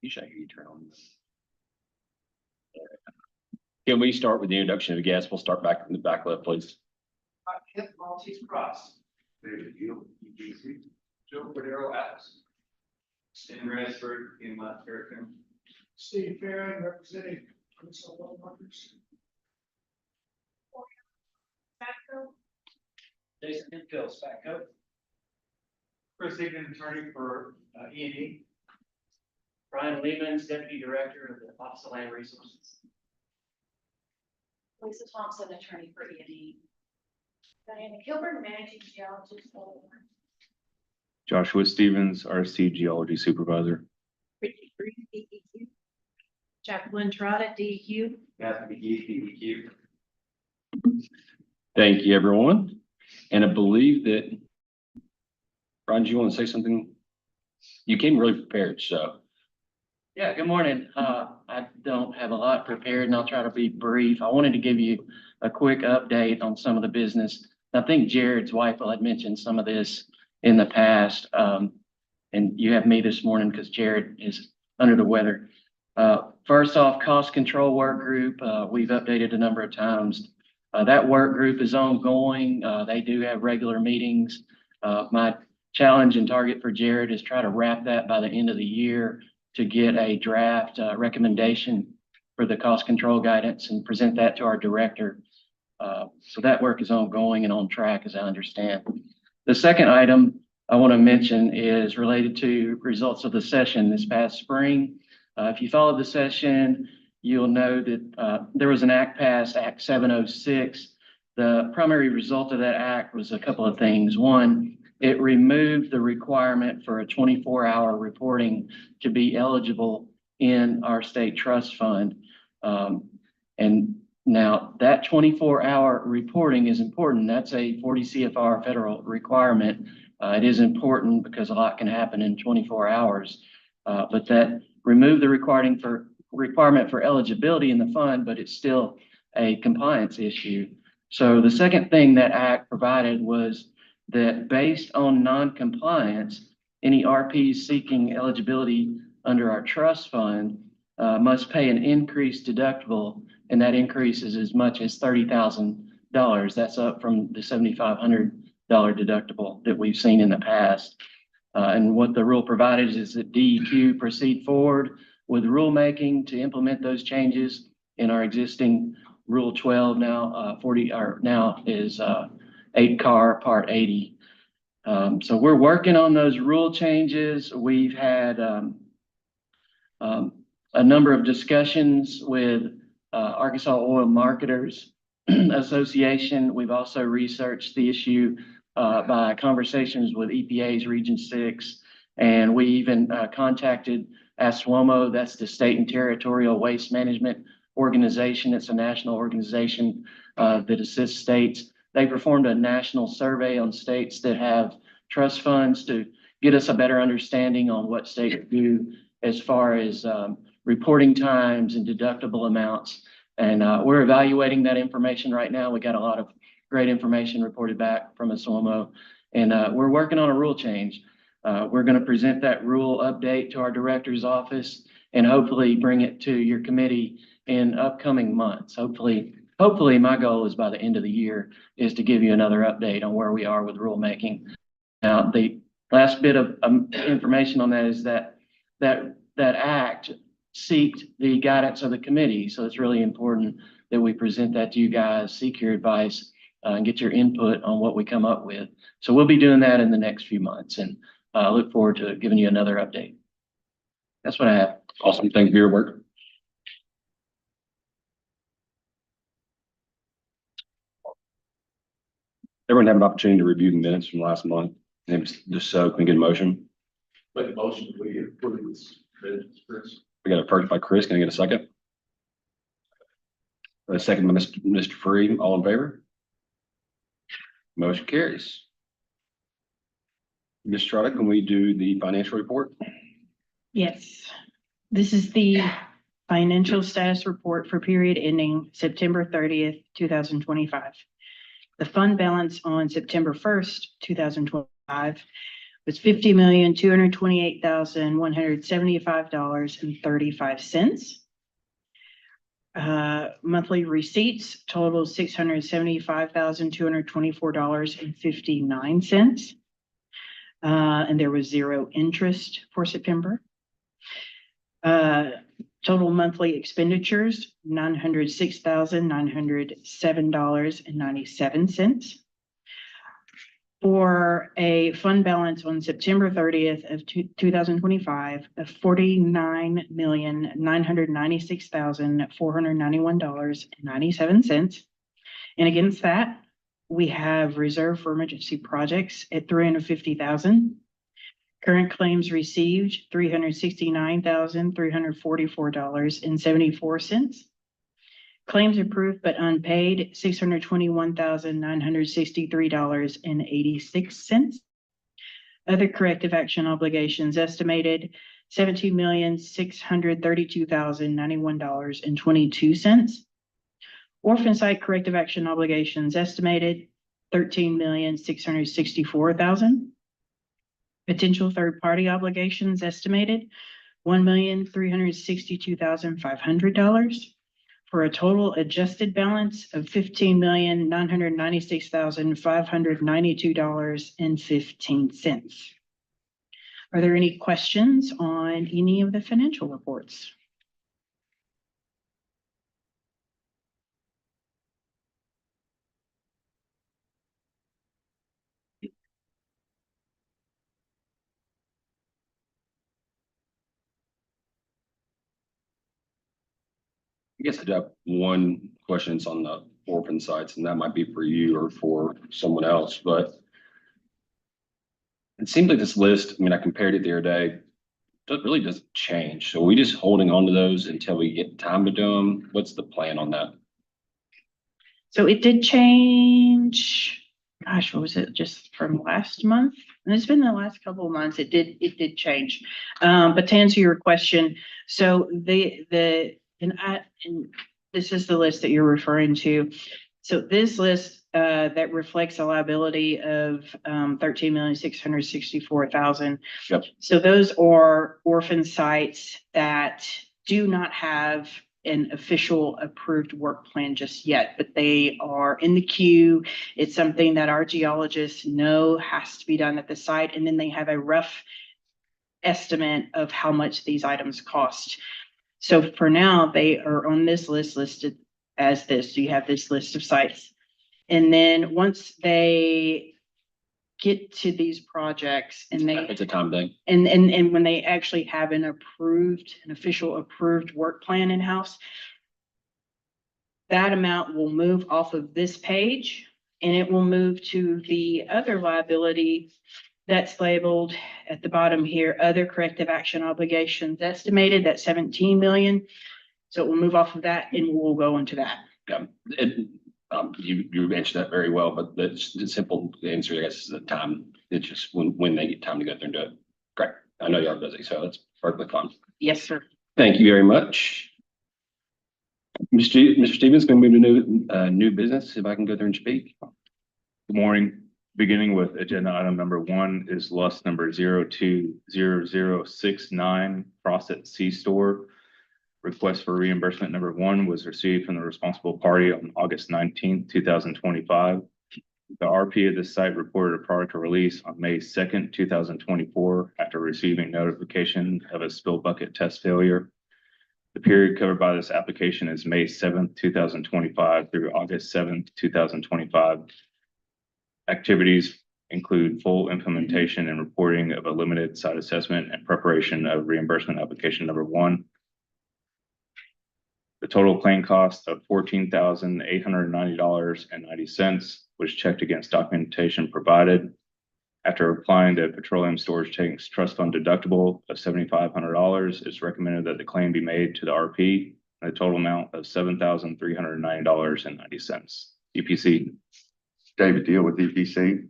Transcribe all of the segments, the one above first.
Usually I hear you turn on this. Can we start with the introduction of the guests? We'll start back in the back left, please. Kent Maltese Cross. David Hill, EDC. Joe Cordero, Atlas. Stan Rasberg in Montana. Steve Farron representing Minnesota Workers. Jason Hinfield, Spatco. Chris Egan, attorney for E&E. Brian Lehman's Deputy Director of the Office of Land Resources. Lisa Thompson, attorney for E&E. Diana Kilburn, managing geologist. Joshua Stevens, RC Geology Supervisor. Richie Green, DEQ. Jacqueline Trotta, DEQ. Kathy McGee, DEQ. Thank you, everyone. And I believe that, Ron, do you want to say something? You came really prepared, so. Yeah, good morning. I don't have a lot prepared and I'll try to be brief. I wanted to give you a quick update on some of the business. I think Jared's wife had mentioned some of this in the past. And you have me this morning because Jared is under the weather. First off, cost control work group, we've updated a number of times. That work group is ongoing. They do have regular meetings. My challenge and target for Jared is try to wrap that by the end of the year to get a draft recommendation for the cost control guidance and present that to our director. So that work is ongoing and on track, as I understand. The second item I want to mention is related to results of the session this past spring. If you followed the session, you'll know that there was an act passed, Act 706. The primary result of that act was a couple of things. One, it removed the requirement for a 24-hour reporting to be eligible in our state trust fund. And now that 24-hour reporting is important. That's a 40 CFR federal requirement. It is important because a lot can happen in 24 hours. But that removed the requirement for eligibility in the fund, but it's still a compliance issue. So the second thing that act provided was that based on non-compliance, any RPs seeking eligibility under our trust fund must pay an increased deductible, and that increase is as much as $30,000. That's up from the $7,500 deductible that we've seen in the past. And what the rule provided is that DEQ proceed forward with rulemaking to implement those changes in our existing Rule 12 now, 8 car Part 80. So we're working on those rule changes. We've had a number of discussions with Arkansas Oil Marketers Association. We've also researched the issue by conversations with EPA's Region 6, and we even contacted ASWOMO, that's the State and Territorial Waste Management Organization. It's a national organization that assists states. They performed a national survey on states that have trust funds to get us a better understanding on what states do as far as reporting times and deductible amounts. And we're evaluating that information right now. We got a lot of great information reported back from ASWOMO, and we're working on a rule change. We're going to present that rule update to our director's office and hopefully bring it to your committee in upcoming months. Hopefully my goal is by the end of the year is to give you another update on where we are with rulemaking. Now, the last bit of information on that is that act seeked the guidance of the committee. So it's really important that we present that to you guys, seek your advice, and get your input on what we come up with. So we'll be doing that in the next few months, and I look forward to giving you another update. That's what I have. Awesome. Thank you for your work. Everyone have an opportunity to review the minutes from last month. And just so can we get a motion? Make a motion to we approve this minutes, Chris. We got a first by Chris. Can I get a second? A second by Mr. Free. All in favor? Motion carries. Ms. Trotta, can we do the financial report? Yes, this is the financial status report for period ending September 30th, 2025. The fund balance on September 1st, 2025 was $50,228,175.35. Monthly receipts total $675,224.59. And there was zero interest for September. Total monthly expenditures, $906,907.97. For a fund balance on September 30th of 2025 of $49,996,491.97. And against that, we have reserve for emergency projects at $350,000. Current claims received, $369,344.74. Claims approved but unpaid, $621,963.86. Other corrective action obligations estimated, $17,632,091.22. Orphan site corrective action obligations estimated, $13,664,000. Potential third-party obligations estimated, $1,362,500, for a total adjusted balance of $15,996,592.15. Are there any questions on any of the financial reports? I guess I do have one question. It's on the orphan sites, and that might be for you or for someone else, but it seems like this list, I mean, I compared it the other day, it really doesn't change. So are we just holding on to those until we get time to do them? What's the plan on that? So it did change, gosh, what was it, just from last month? And it's been the last couple of months, it did change. But to answer your question, so and this is the list that you're referring to. So this list that reflects a liability of $13,664,000. Yep. So those are orphan sites that do not have an official approved work plan just yet, but they are in the queue. It's something that our geologists know has to be done at the site, and then they have a rough estimate of how much these items cost. So for now, they are on this list listed as this. So you have this list of sites. And then once they get to these projects and It's a time thing. and when they actually have an official approved work plan in-house, that amount will move off of this page and it will move to the other liability that's labeled at the bottom here, other corrective action obligations estimated, that's 17 million. So it will move off of that and we'll go into that. Yeah, you mentioned that very well, but the simple answer, I guess, is the time. It's just when they get time to go through and do it. Great. I know y'all are busy, so that's perfectly fine. Yes, sir. Thank you very much. Mr. Stevens, going to move to new business, if I can go there and speak. Good morning. Beginning with agenda item number 1 is LUS number 020069, Faucet C Store. Request for reimbursement number 1 was received from the responsible party on August 19th, 2025. The RP of this site reported a product release on May 2nd, 2024, after receiving notification of a spill bucket test failure. The period covered by this application is May 7th, 2025 through August 7th, 2025. Activities include full implementation and reporting of a limited site assessment and preparation of reimbursement application number 1. The total claim cost of $14,890.90 was checked against documentation provided. After applying the petroleum storage tanks trust fund deductible of $7,500, it's recommended that the claim be made to the RP in a total amount of $7,390.90. EPC. David Deal with EPC.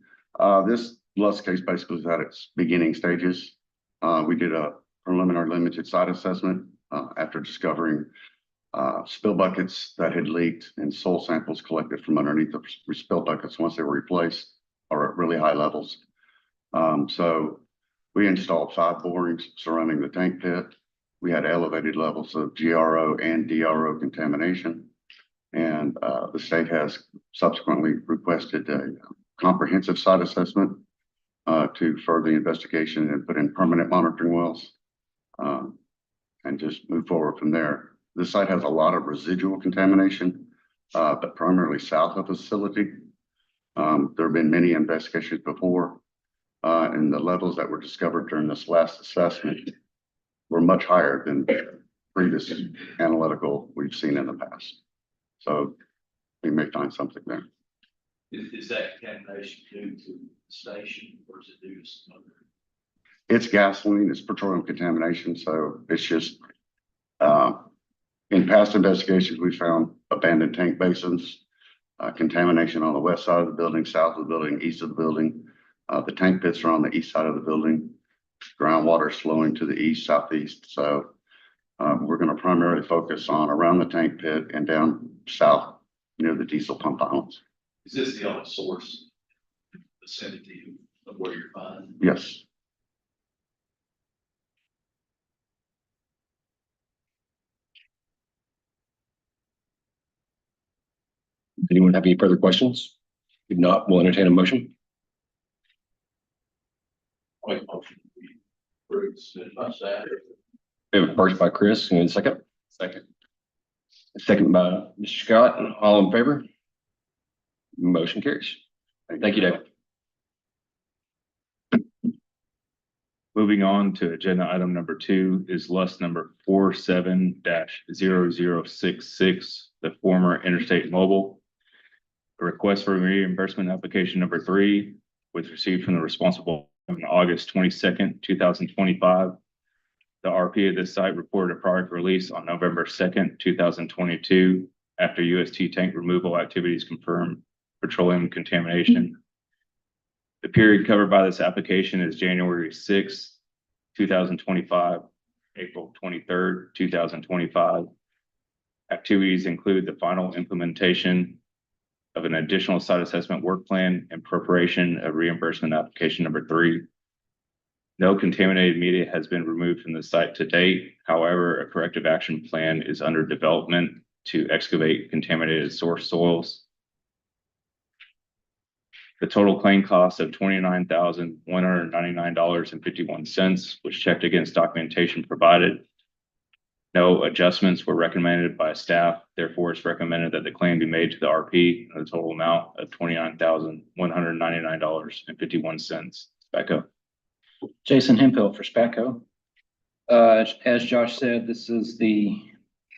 This LUS case basically is at its beginning stages. We did a preliminary limited site assessment after discovering spill buckets that had leaked and soil samples collected from underneath the spill buckets once they were replaced are at really high levels. So We installed 5 borings surrounding the tank pit. We had elevated levels of GRO and DRO contamination. And the state has subsequently requested a comprehensive site assessment to further the investigation and put in permanent monitoring wells and just move forward from there. This site has a lot of residual contamination, but primarily south of the facility. There have been many investigations before, and the levels that were discovered during this last assessment were much higher than previous analytical we've seen in the past. So we may find something there. Is that contamination due to the station or is it due to some other? It's gasoline, it's petroleum contamination, so it's just, in past investigations, we found abandoned tank basins, contamination on the west side of the building, south of the building, east of the building. The tank pits are on the east side of the building. Groundwater is flowing to the east, southeast. So we're going to primarily focus on around the tank pit and down south near the diesel pump islands. Is this the only source vicinity of where you're finding? Yes. Anyone have any further questions? If not, we'll entertain a motion. Make a motion we approve submitted by staff. We have a first by Chris and a second. Second. Second by Mr. Scott. All in favor? Motion carries. Thank you, David. Moving on to agenda item number 2 is list number 47-0066, the former Interstate Mobile. A request for reimbursement application number 3 was received from the responsible on August 22nd, 2025. The RP of this site reported a product release on November 2nd, 2022, after UST tank removal activities confirmed petroleum contamination. The period covered by this application is January 6th, 2025, April 23rd, 2025. Activities include the final implementation of an additional site assessment work plan and preparation of reimbursement application number 3. No contaminated media has been removed from the site to date. However, a corrective action plan is under development to excavate contaminated source soils. The total claim cost of $29,199.51 was checked against documentation provided. No adjustments were recommended by staff. Therefore, it's recommended that the claim be made to the RP in a total amount of $29,199.51. Back up. Jason Hemphill for Spatco. As Josh said,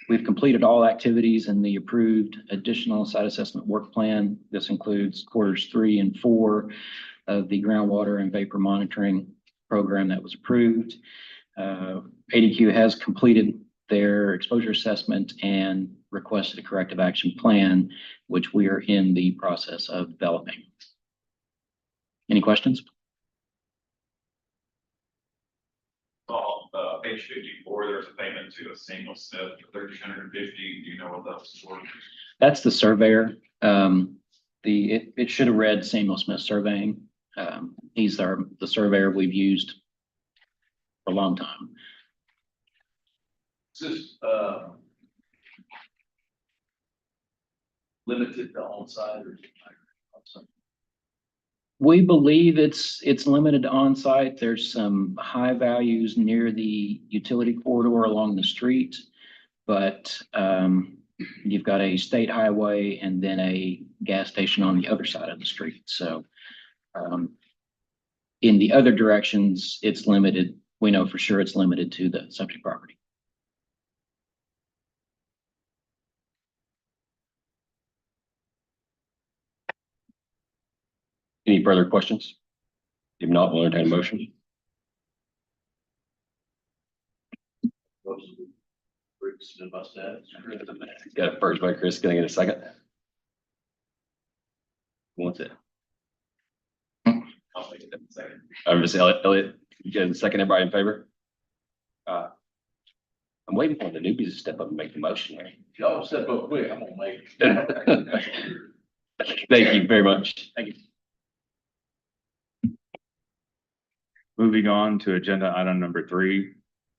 we've completed all activities in the approved additional site assessment work plan. This includes quarters 3 and 4 of the groundwater and vapor monitoring program that was approved. ADQ has completed their exposure assessment and requested a corrective action plan, which we are in the process of developing. Any questions? Page 54, there's a payment to a single Smith for $1,350. Do you know what that was for? That's the surveyor. It should have read Samuel Smith Surveying. He's the surveyor we've used for a long time. Is this limited to on-site or? We believe it's limited to on-site. There's some high values near the utility corridor along the street, but you've got a state highway and then a gas station on the other side of the street. So in the other directions, it's limited. We know for sure it's limited to the subject property. Any further questions? If not, we'll entertain a motion. Motion we approve submitted by staff. Got a first by Chris. Can I get a second? Who wants it? I'll make it in a second. I'm just Elliot. You get a second. Everybody in favor? I'm waiting for the newbies to step up and make the motion here. If y'all step up quick, I'm gonna make. Thank you very much. Thank you. Moving on to agenda item number 3,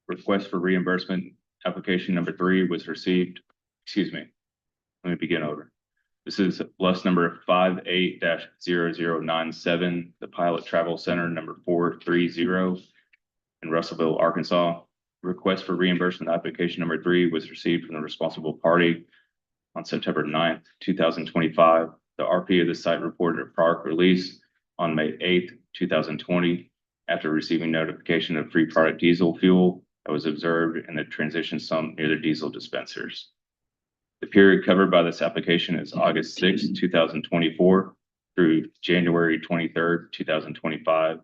request for reimbursement. Application number 3 was received, excuse me. Let me begin over. This is bus number 58-0097, the Pilot Travel Center number 430 in Russellville, Arkansas. Request for reimbursement application number 3 was received from the responsible party on September 9th, 2025. The RP of the site reported a product release on May 8th, 2020, after receiving notification of free product diesel fuel that was observed in the transition sump near the diesel dispensers. The period covered by this application is August 6th, 2024 through January 23rd, 2025.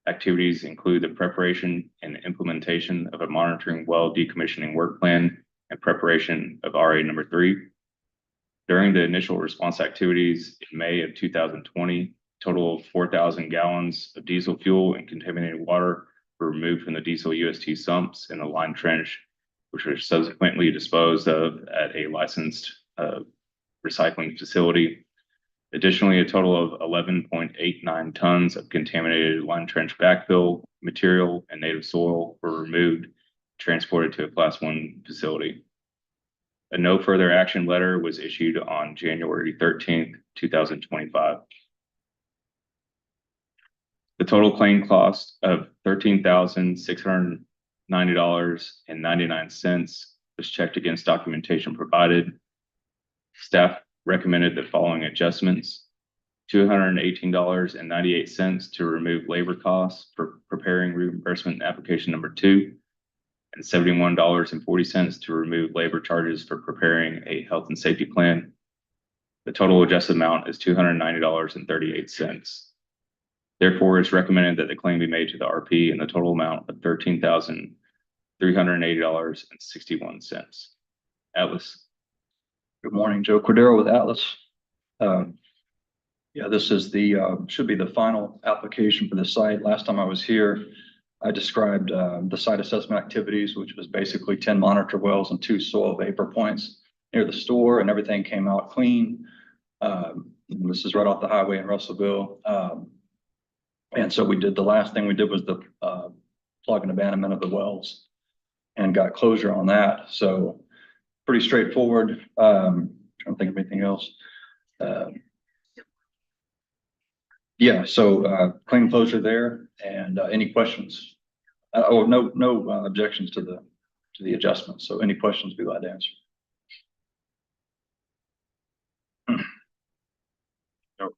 Activities include the preparation and implementation of a monitoring well decommissioning work plan and preparation of RA number 3. During the initial response activities in May of 2020, total of 4,000 gallons of diesel fuel and contaminated water were removed from the diesel UST sumps in the line trench, which were subsequently disposed of at a licensed recycling facility. Additionally, a total of 11.89 tons of contaminated line trench backfill material and native soil were removed, transported to a Class 1 facility. A no further action letter was issued on January 13th, 2025. The total claim cost of $13,690.99 was checked against documentation provided. Staff recommended the following adjustments: $218.98 to remove labor costs for preparing reimbursement application number 2, and $71.40 to remove labor charges for preparing a health and safety plan. The total adjusted amount is $290.38. Therefore, it's recommended that the claim be made to the RP in the total amount of $13,380.61. Atlas. Good morning, Joe Cordero with Atlas. Yeah, this is should be the final application for the site. Last time I was here, I described the site assessment activities, which was basically 10 monitor wells and 2 soil vapor points near the store, and everything came out clean. This is right off the highway in Russellville. And so the last thing we did was the plug and abandonment of the wells and got closure on that. So pretty straightforward. Trying to think of anything else. Yeah, so clean closure there. And any questions? No objections to the adjustment. So any questions, be glad to answer.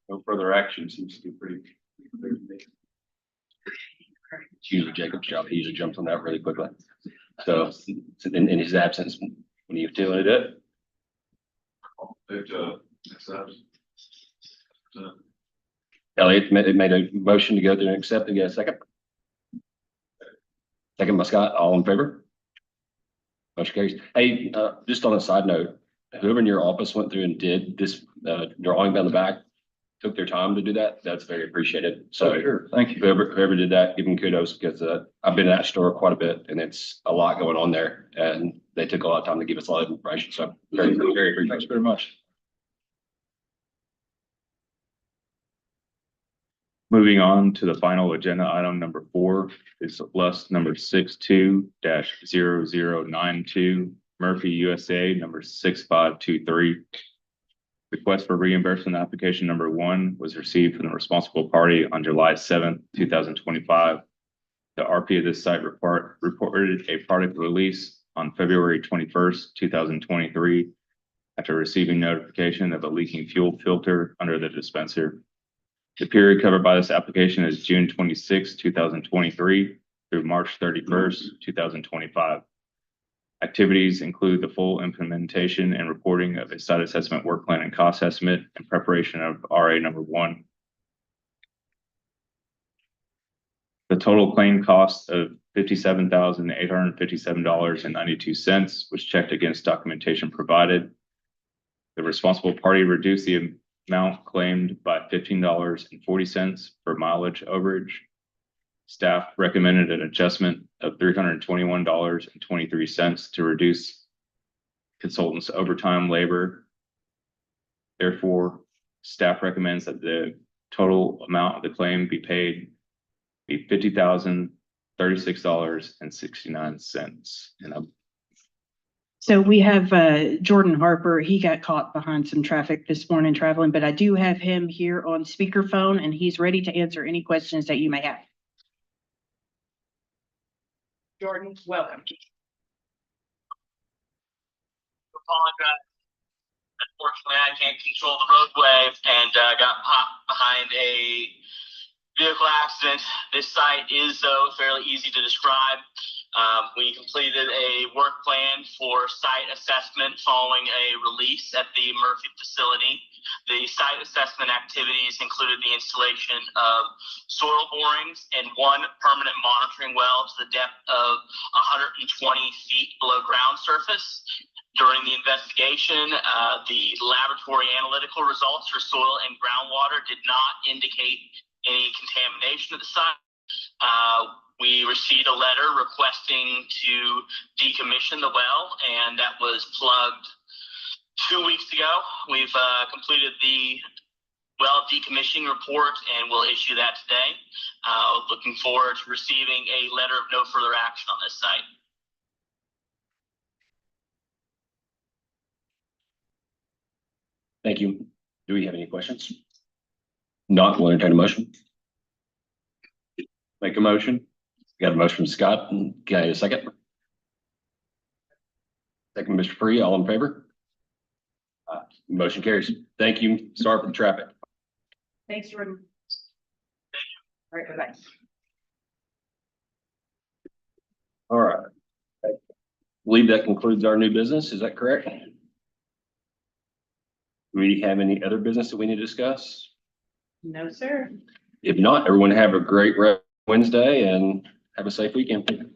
No further action seems to be pretty clear to me. It's usually Jacob's job. He usually jumps on that really quickly. So in his absence, when you feeling it? Elliot made a motion to go through and accept it. Get a second. Second by Scott. All in favor? Motion carries. Hey, just on a side note, whoever in your office went through and did this drawing down the back, took their time to do that. That's very appreciated. So sure. Thank you. Whoever did that, give them kudos, because I've been in that store quite a bit and it's a lot going on there, and they took a lot of time to give us a lot of information. So very appreciated. Thanks very much. Moving on to the final agenda item number 4 is bus number 62-0092, Murphy USA number 6523. Request for reimbursement application number 1 was received from the responsible party on July 7th, 2025. The RP of this site reported a product release on February 21st, 2023, after receiving notification of a leaking fuel filter under the dispenser. The period covered by this application is June 26, 2023 through March 31st, 2025. Activities include the full implementation and reporting of a site assessment work plan and cost estimate and preparation of RA number 1. The total claim cost of $57,857.92 was checked against documentation provided. The responsible party reduced the amount claimed by $15.40 for mileage overage. Staff recommended an adjustment of $321.23 to reduce consultants' overtime labor. Therefore, staff recommends that the total amount of the claim be be $50,036.69. And I'm So we have Jordan Harper. He got caught behind some traffic this morning traveling, but I do have him here on speakerphone and he's ready to answer any questions that you may have. Jordan, welcome. Apologize. Unfortunately, I can't control the roadway and got popped behind a vehicle accident. This site is, though, fairly easy to describe. We completed a work plan for site assessment following a release at the Murphy facility. The site assessment activities included the installation of soil borings and one permanent monitoring well to the depth of 120 feet below ground surface. During the investigation, the laboratory analytical results for soil and groundwater did not indicate any contamination of the site. We received a letter requesting to decommission the well, and that was plugged 2 weeks ago. We've completed the well decommissioning report, and we'll issue that today. Looking forward to receiving a letter of no further action on this site. Thank you. Do we have any questions? Not, we'll entertain a motion. Make a motion. Got a motion from Scott. Can I get a second? Second, Mr. Free, all in favor? Motion carries. Thank you. Sorry for the traffic. Thanks, Jordan. All right, bye-bye. All right. I believe that concludes our new business. Is that correct? Do we have any other business that we need to discuss? No, sir. If not, everyone have a great Wednesday and have a safe weekend.